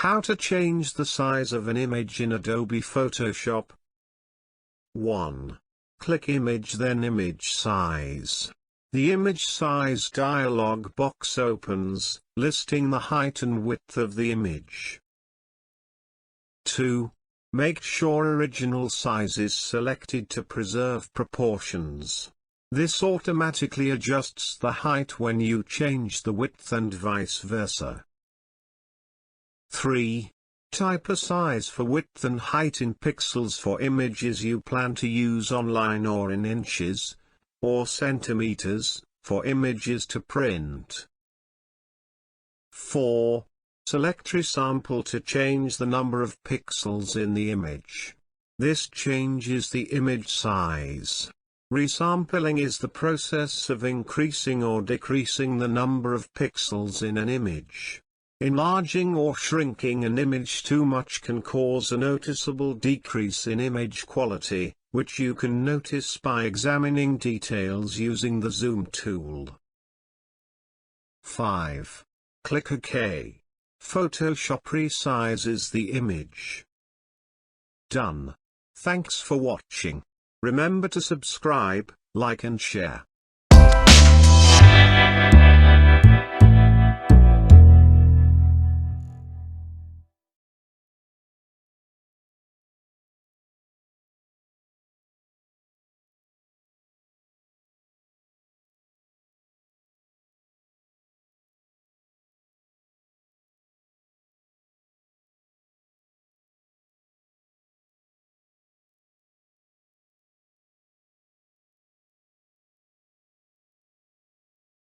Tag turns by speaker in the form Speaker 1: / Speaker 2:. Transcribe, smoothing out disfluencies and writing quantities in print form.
Speaker 1: How to change the size of an image in Adobe Photoshop. 1. Click Image, then Image Size. The Image Size dialog box opens, listing the height and width of the image. 2. Make sure Original Size is selected to preserve proportions. This automatically adjusts the height when you change the width and vice versa. 3. Type a size for width and height in pixels for images you plan to use online, or in inches or centimeters for images to print. 4. Select Resample to change the number of pixels in the image. This changes the image size. Resampling is the process of increasing or decreasing the number of pixels in an image. Enlarging or shrinking an image too much can cause a noticeable decrease in image quality, which you can notice by examining details using the zoom tool. 5. Click OK. Photoshop resizes the image. Done. Thanks for watching. Remember to subscribe, like and share.